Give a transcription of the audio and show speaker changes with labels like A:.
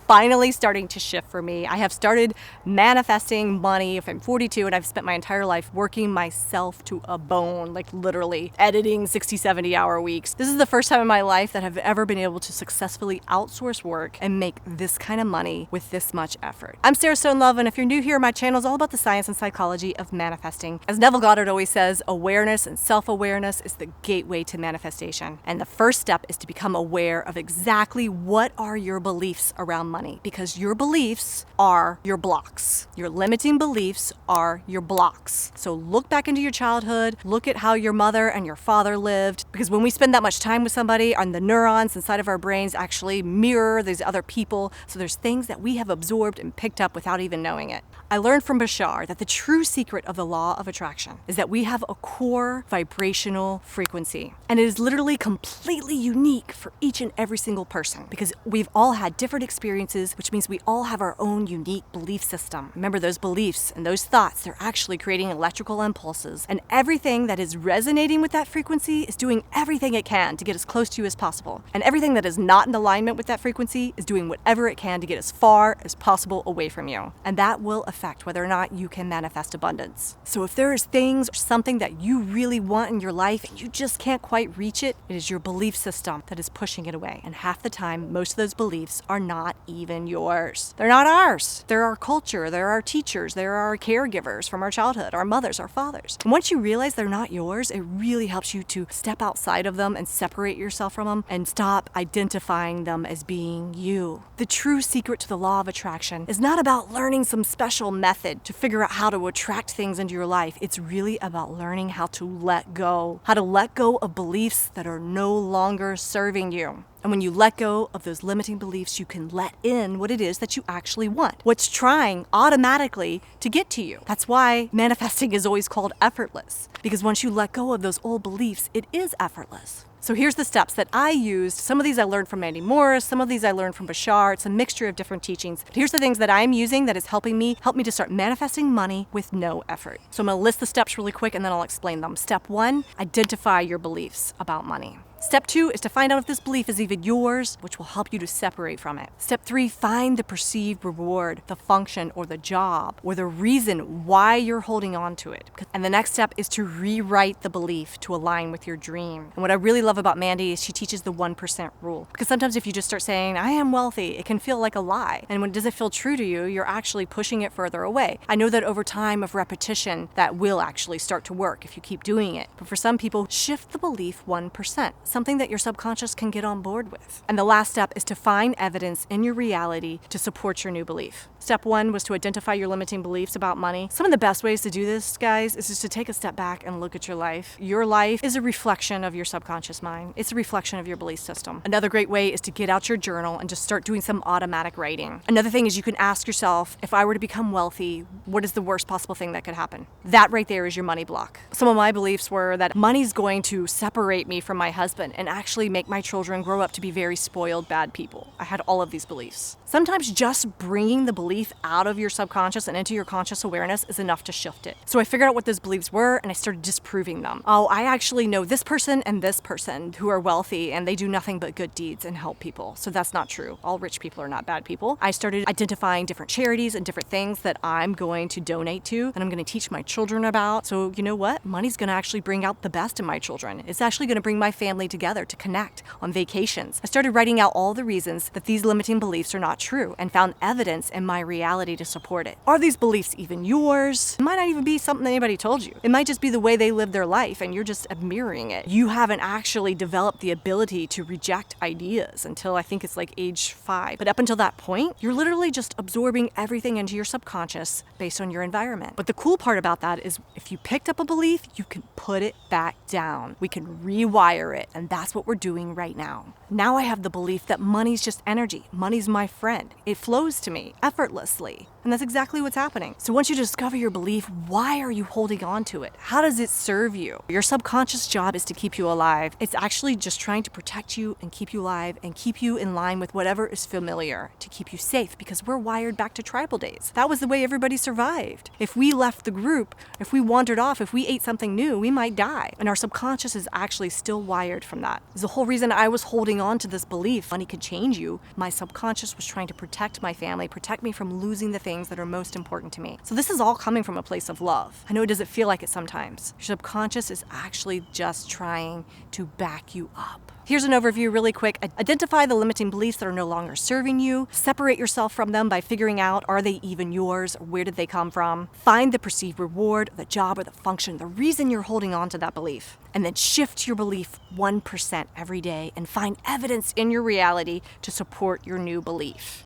A: finally starting to shift for me. I have started manifesting money. If I'm 42 and I've spent my entire life working myself to a bone, like literally editing 60, 70-hour weeks. This is the first time in my life that I've ever been able to successfully outsource work and make this kind of money with this much effort. I'm Sarah Stone Love, and if you're new here, my channel is all about the science and psychology of manifesting. As Neville Goddard always says, awareness and self-awareness is the gateway to manifestation. And the first step is to become aware of exactly what are your beliefs around money, because your beliefs are your blocks. Your limiting beliefs are your blocks. So look back into your childhood, look at how your mother and your father lived, because when we spend that much time with somebody, and the neurons inside of our brains actually mirror these other people, so there's things that we have absorbed and picked up without even knowing it. I learned from Bashar that the true secret of the law of attraction is that we have a core vibrational frequency, and it is literally completely unique for each and every single person, because we've all had different experiences, which means we all have our own unique belief system. Remember, those beliefs and those thoughts, they're actually creating electrical impulses, and everything that is resonating with that frequency is doing everything it can to get as close to you as possible, and everything that is not in alignment with that frequency is doing whatever it can to get as far as possible away from you, and that will affect whether or not you can manifest abundance. So if there is things or something that you really want in your life and you just can't quite reach it, it is your belief system that is pushing it away, and half the time most of those beliefs are not even yours. They're not ours. They're our culture, they're our teachers, they're our caregivers from our childhood, our mothers, our fathers. And once you realize they're not yours, it really helps you to step outside of them and separate yourself from them and stop identifying them as being you. The true secret to the law of attraction is not about learning some special method to figure out how to attract things into your life. It's really about learning how to let go of beliefs that are no longer serving you. And when you let go of those limiting beliefs, you can let in what it is that you actually want, what's trying automatically to get to you. That's why manifesting is always called effortless, because once you let go of those old beliefs, it is effortless. So here's the steps that I used. Some of these I learned from Mandy Morris, some of these I learned from Bashar. It's a mixture of different teachings. But here's the things that I'm using that is helping me to start manifesting money with no effort. So I'm gonna list the steps really quick and then I'll explain them. Step 1, identify your beliefs about money. Step 2 is to find out if this belief is even yours, which will help you to separate from it. Step 3, find the perceived reward, the function or the job or the reason why you're holding on to it. And the next step is to rewrite the belief to align with your dream. And what I really love about Mandy is she teaches the 1% rule. Because sometimes if you just start saying, I am wealthy, it can feel like a lie. And when does it feel true to you, you're actually pushing it further away. I know that over time of repetition, that will actually start to work if you keep doing it. But for some people, shift the belief 1%. Something that your subconscious can get on board with. And the last step is to find evidence in your reality to support your new belief. Step 1 was to identify your limiting beliefs about money. Some of the best ways to do this, guys, is just to take a step back and look at your life. Your life is a reflection of your subconscious mind. It's a reflection of your belief system. Another great way is to get out your journal and just start doing some automatic writing. Another thing is you can ask yourself, if I were to become wealthy, what is the worst possible thing that could happen? That right there is your money block. Some of my beliefs were that money's going to separate me from my husband and actually make my children grow up to be very spoiled, bad people. I had all of these beliefs. Sometimes just bringing the belief out of your subconscious and into your conscious awareness is enough to shift it. So I figured out what those beliefs were and I started disproving them. Oh, I actually know this person and this person who are wealthy and they do nothing but good deeds and help people. So that's not true. All rich people are not bad people. I started identifying different charities and different things that I'm going to donate to and I'm going to teach my children about. So you know what? Money's going to actually bring out the best in my children. It's actually going to bring my family together to connect on vacations. I started writing out all the reasons that these limiting beliefs are not true and found evidence in my reality to support it. Are these beliefs even yours? It might not even be something anybody told you. It might just be the way they live their life and you're just mirroring it. You haven't actually developed the ability to reject ideas until I think it's like age 5. But up until that point, you're literally just absorbing everything into your subconscious based on your environment. But the cool part about that is if you picked up a belief, you can put it back down. We can rewire it, and that's what we're doing right now. Now I have the belief that money's just energy. Money's my friend. It flows to me effortlessly. And that's exactly what's happening. So once you discover your belief, why are you holding on to it? How does it serve you? Your subconscious job is to keep you alive. It's actually just trying to protect you and keep you alive and keep you in line with whatever is familiar, to keep you safe, because we're wired back to tribal days. That was the way everybody survived. If we left the group, if we wandered off, if we ate something new, we might die. And our subconscious is actually still wired from that. It's the whole reason I was holding on to this belief money could change you. My subconscious was trying to protect my family, protect me from losing the things that are most important to me. So this is all coming from a place of love. I know it doesn't feel like it sometimes. Your subconscious is actually just trying to back you up. Here's an overview really quick. Identify the limiting beliefs that are no longer serving you. Separate yourself from them by figuring out, are they even yours? Or where did they come from? Find the perceived reward, the job, or the function, the reason you're holding on to that belief. And then shift your belief 1% every day and find evidence in your reality to support your new belief.